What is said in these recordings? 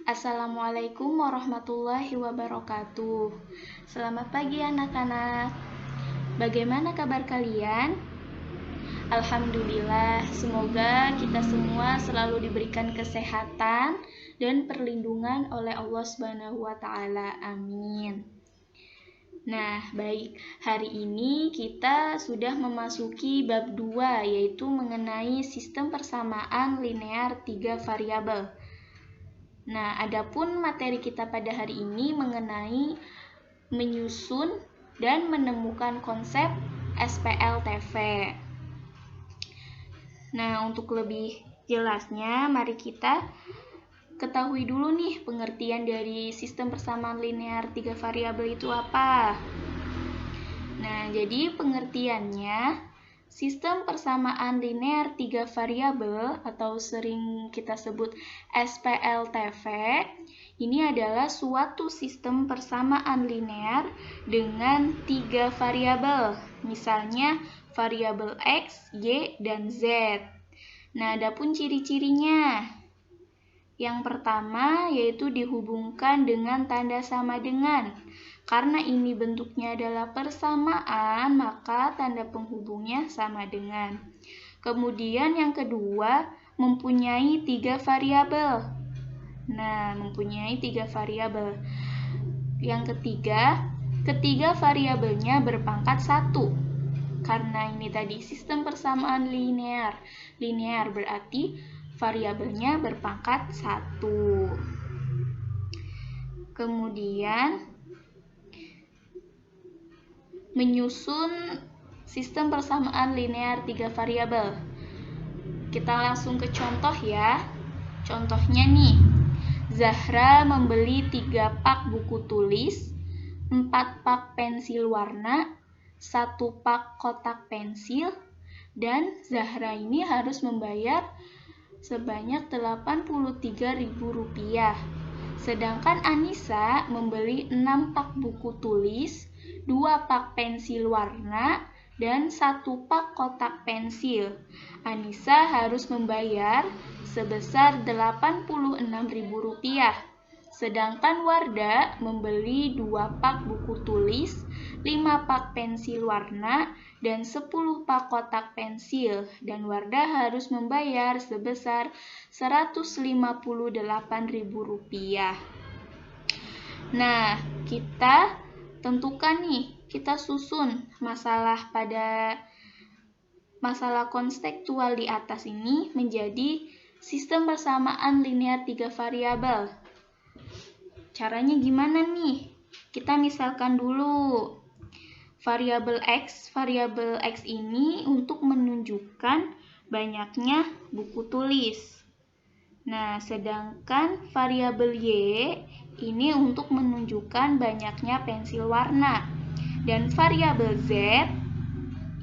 Assalamualaikum warahmatullahi wabarakatuh. Selamat pagi anak-anak. Bagaimana kabar kalian? Alhamdulillah, semoga kita semua selalu diberikan kesehatan dan perlindungan oleh Allah Subhanahu wa taala. Amin. Nah, baik. Hari ini kita sudah memasuki bab 2, yaitu mengenai sistem persamaan linear 3 variabel. Nah, adapun materi kita pada hari ini mengenai menyusun dan menemukan konsep SPLTV. Nah, untuk lebih jelasnya, mari kita ketahui dulu nih pengertian dari sistem persamaan linear 3 variabel itu apa. Nah, jadi pengertiannya, sistem persamaan linear 3 variabel atau sering kita sebut SPLTV ini adalah suatu sistem persamaan linear dengan 3 variabel, misalnya variabel X, Y, dan Z. Nah, adapun ciri-cirinya. Yang pertama yaitu dihubungkan dengan tanda sama dengan. Karena ini bentuknya adalah persamaan, maka tanda penghubungnya sama dengan. Kemudian yang kedua, mempunyai 3 variabel. Nah, mempunyai 3 variabel. Yang ketiga variabelnya berpangkat 1. Karena ini tadi sistem persamaan linear. Linear berarti variabelnya berpangkat 1. Kemudian menyusun sistem persamaan linear 3 variabel. Kita langsung ke contoh ya. Contohnya nih, Zahra membeli 3 pak buku tulis, 4 pak pensil warna, 1 pak kotak pensil, dan Zahra ini harus membayar sebanyak Rp83.000. Sedangkan Anissa membeli 6 pak buku tulis, 2 pak pensil warna, dan 1 pak kotak pensil. Anissa harus membayar sebesar Rp86.000. Sedangkan Wardah membeli 2 pak buku tulis, 5 pak pensil warna, dan 10 pak kotak pensil. Dan Wardah harus membayar sebesar Rp158.000. Nah, kita tentukan nih, kita susun masalah konseptual di atas ini menjadi sistem persamaan linear 3 variabel. Caranya gimana nih? Kita misalkan dulu variabel X ini untuk menunjukkan banyaknya buku tulis. Nah, sedangkan variabel Y ini untuk menunjukkan banyaknya pensil warna. Dan variabel Z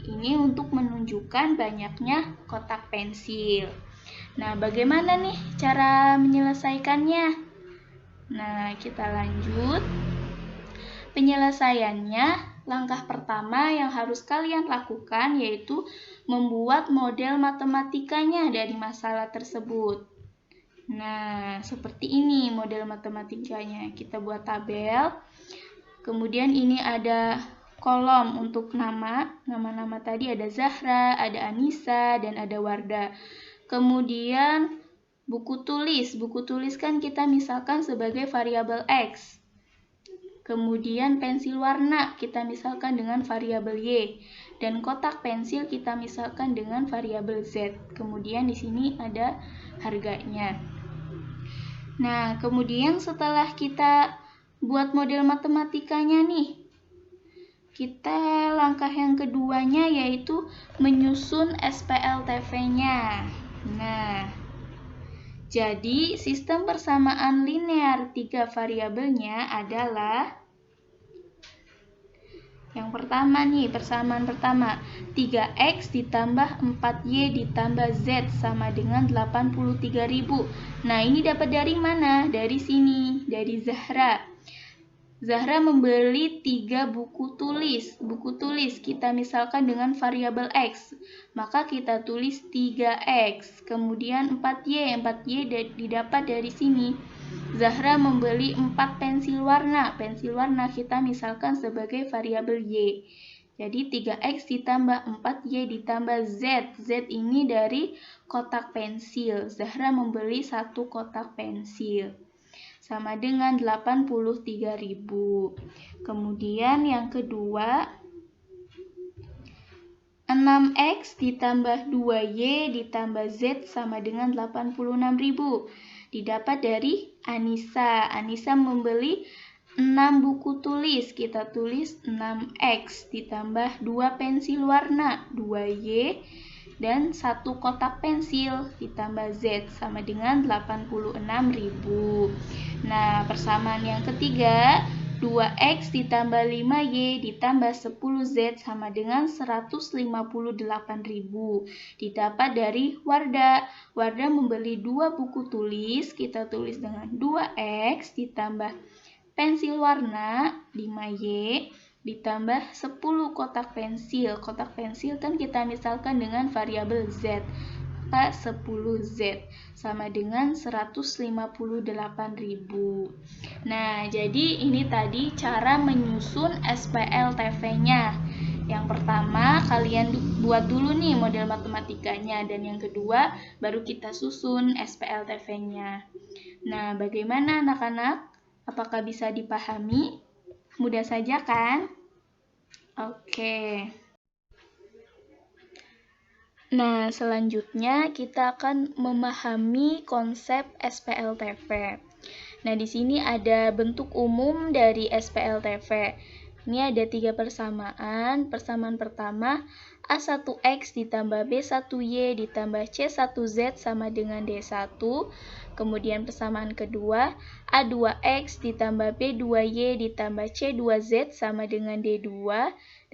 ini untuk menunjukkan banyaknya kotak pensil. Nah, bagaimana nih cara menyelesaikannya? Nah, kita lanjut. Penyelesaiannya, langkah pertama yang harus kalian lakukan yaitu membuat model matematikanya dari masalah tersebut. Nah, seperti ini model matematikanya. Kita buat tabel. Kemudian ini ada kolom untuk nama-nama tadi ada Zahra, ada Anissa, dan ada Wardah. Kemudian buku tulis kan kita misalkan sebagai variabel X. Kemudian pensil warna kita misalkan dengan variabel Y, dan kotak pensil kita misalkan dengan variabel Z. Kemudian di sini ada harganya. Nah, kemudian setelah kita buat model matematikanya nih, kita langkah yang keduanya yaitu menyusun SPLTV-nya. Nah, jadi sistem persamaan linear 3 variabelnya adalah yang pertama nih, persamaan pertama 3X ditambah 4Y ditambah Z sama dengan 83.000. Nah, ini dapat dari mana? Dari sini, dari Zahra. Zahra membeli 3 buku tulis. Buku tulis kita misalkan dengan variabel X. Maka kita tulis 3X. Kemudian 4Y didapat dari sini. Zahra membeli 4 pensil warna. Pensil warna kita misalkan sebagai variabel Y. Jadi 3X ditambah 4Y ditambah Z. Z ini dari kotak pensil. Zahra membeli 1 kotak pensil. Sama dengan 83.000. Kemudian yang kedua, 6X ditambah 2Y ditambah Z sama dengan 86.000. Didapat dari Anissa. Anissa membeli 6 buku tulis. Kita tulis 6X ditambah 2 pensil warna, 2Y, dan 1 kotak pensil ditambah Z sama dengan 86.000. Nah, persamaan yang ketiga, 2X ditambah 5Y ditambah 10Z sama dengan 158.000. Didapat dari Wardah. Wardah membeli 2 buku tulis. Kita tulis dengan 2X ditambah pensil warna 5Y ditambah 10 kotak pensil. Kotak pensil kan kita misalkan dengan variabel Z. Maka 10Z sama dengan 158.000. Nah, jadi ini tadi cara menyusun SPLTV-nya. Yang pertama, kalian buat dulu nih model matematikanya, dan yang kedua, baru kita susun SPLTV-nya. Nah, bagaimana anak-anak? Apakah bisa dipahami? Mudah saja kan? Oke. Nah, selanjutnya kita akan memahami konsep SPLTV. Nah, di sini ada bentuk umum dari SPLTV. Ini ada 3 persamaan. Persamaan pertama, A1X ditambah B1Y ditambah C1Z sama dengan D1. Kemudian persamaan kedua, A2X ditambah B2Y ditambah C2Z sama dengan D2.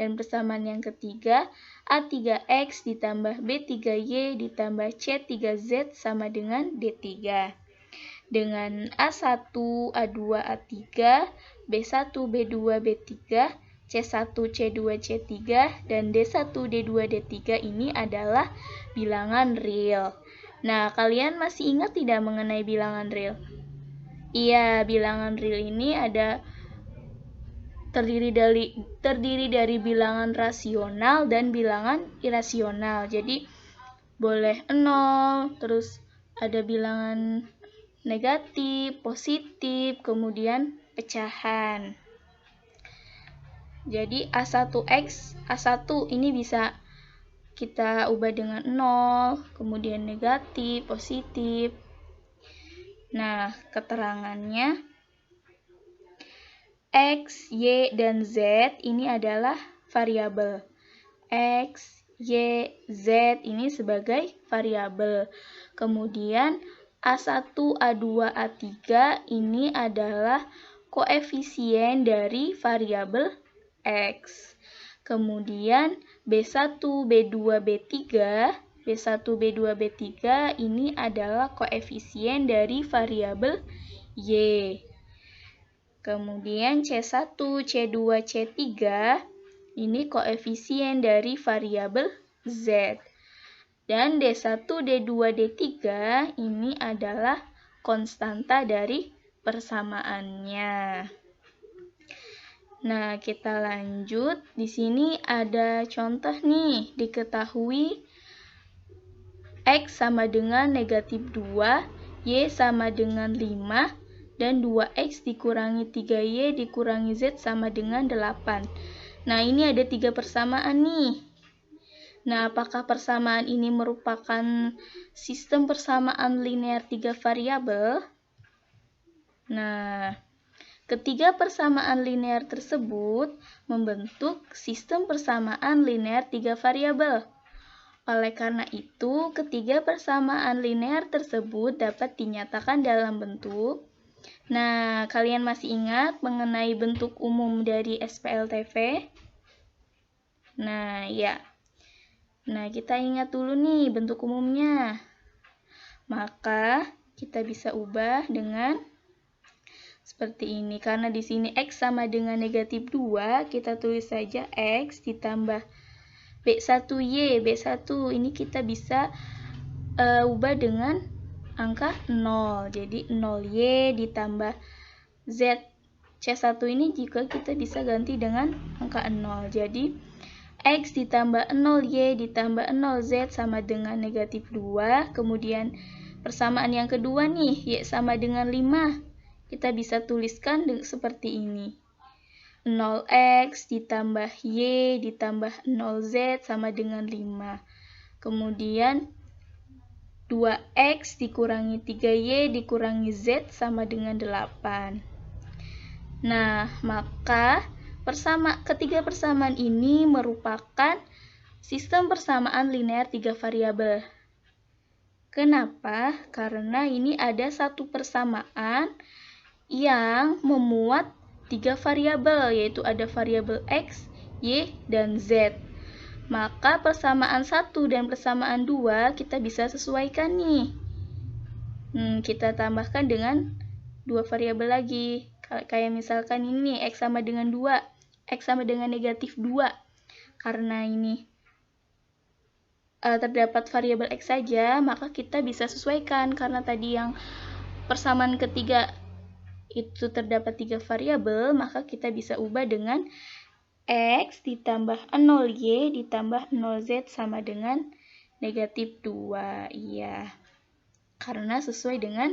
Dan persamaan yang ketiga, A3X ditambah B3Y ditambah C3Z sama dengan D3. Dengan A1, A2, A3, B1, B2, B3, C1, C2, C3, dan D1, D2, D3 ini adalah bilangan real. Nah, kalian masih ingat tidak mengenai bilangan real? Iya, bilangan real ini terdiri dari bilangan rasional dan bilangan irasional. Jadi boleh 0, terus ada bilangan negatif, positif, kemudian pecahan. Jadi A1X, A1 ini bisa kita ubah dengan 0, kemudian negatif, positif. Nah, keterangannya X, Y, dan Z ini adalah variabel. X, Y, Z ini sebagai variabel. Kemudian A1, A2, A3 ini adalah koefisien dari variabel X. Kemudian B1, B2, B3, B1, B2, B3 ini adalah koefisien dari variabel Y. Kemudian C1, C2, C3 ini koefisien dari variabel Z. Dan D1, D2, D3 ini adalah konstanta dari persamaannya. Nah, kita lanjut. Di sini ada contoh nih. Diketahui X sama dengan negatif 2, Y sama dengan 5, dan 2X dikurangi 3Y dikurangi Z sama dengan 8. Nah, ini ada 3 persamaan nih. Nah, apakah persamaan ini merupakan sistem persamaan linear 3 variabel? Nah, ketiga persamaan linear tersebut membentuk sistem persamaan linear 3 variabel. Oleh karena itu, ketiga persamaan linear tersebut dapat dinyatakan dalam bentuk. Nah, kalian masih ingat mengenai bentuk umum dari SPLTV? Nah, ya. Nah, kita ingat dulu nih bentuk umumnya. Maka, kita bisa ubah dengan seperti ini. Karena di sini X sama dengan negatif 2, kita tulis saja X ditambah B1Y. B1 ini kita bisa ubah dengan angka 0. Jadi 0Y ditambah Z. C1 ini juga kita bisa ganti dengan angka 0. Jadi X ditambah 0Y ditambah 0Z sama dengan negatif 2. Kemudian persamaan yang kedua nih, Y sama dengan 5. Kita bisa tuliskan seperti ini. 0X ditambah Y ditambah 0Z sama dengan 5. Kemudian 2X dikurangi 3Y dikurangi Z sama dengan 8. Nah, maka ketiga persamaan ini merupakan sistem persamaan linear 3 variabel. Kenapa? Karena ini ada satu persamaan yang memuat 3 variabel, yaitu ada variabel X, Y, dan Z. Maka persamaan 1 dan persamaan 2 kita bisa sesuaikan nih. Kita tambahkan dengan 2 variabel lagi. Kayak misalkan ini X sama dengan 2, X sama dengan negatif 2. Karena ini terdapat variabel X saja, maka kita bisa sesuaikan. Karena tadi yang persamaan ketiga itu terdapat 3 variabel, maka kita bisa ubah dengan X ditambah 0Y ditambah 0Z sama dengan negatif 2. Iya. Karena sesuai dengan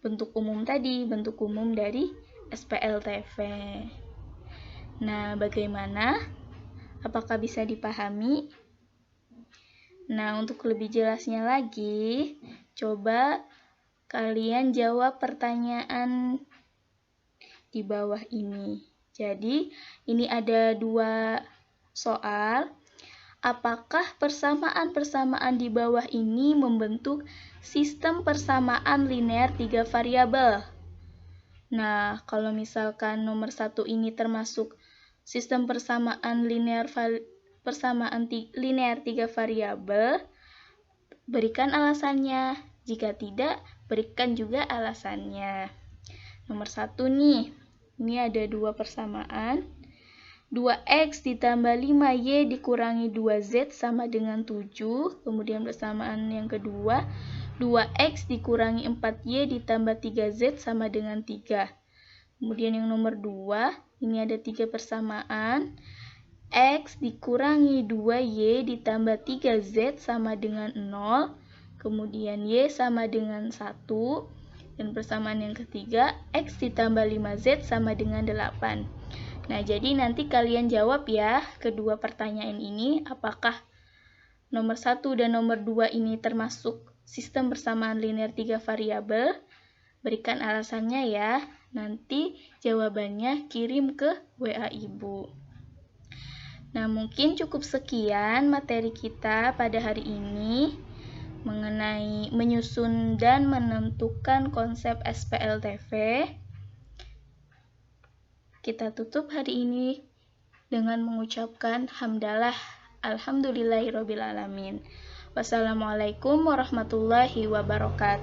bentuk umum tadi, bentuk umum dari SPLTV. Nah, bagaimana? Apakah bisa dipahami? Nah, untuk lebih jelasnya lagi, coba kalian jawab pertanyaan di bawah ini. Jadi, ini ada 2 soal. Apakah persamaan-persamaan di bawah ini membentuk sistem persamaan linear 3 variabel? Nah, kalau misalkan nomor 1 ini termasuk sistem persamaan linear 3 variabel, berikan alasannya. Jika tidak, berikan juga alasannya. Nomor 1 nih, ini ada 2 persamaan. 2X ditambah 5Y dikurangi 2Z sama dengan 7. Kemudian persamaan yang kedua, 2X dikurangi 4Y ditambah 3Z sama dengan 3. Kemudian yang nomor 2, ini ada 3 persamaan. X dikurangi 2Y ditambah 3Z sama dengan 0. Kemudian Y sama dengan 1. Dan persamaan yang ketiga, X ditambah 5Z sama dengan 8. Nah, jadi nanti kalian jawab ya kedua pertanyaan ini, apakah nomor 1 dan nomor 2 ini termasuk sistem persamaan linear 3 variabel. Berikan alasannya ya. Nanti jawabannya kirim ke WA Ibu. Nah, mungkin cukup sekian materi kita pada hari ini mengenai menyusun dan menentukan konsep SPLTV. Kita tutup hari ini dengan mengucapkan hamdalah alhamdulillahirobbilalamin. Wassalamualaikum warahmatullahi wabarakatuh.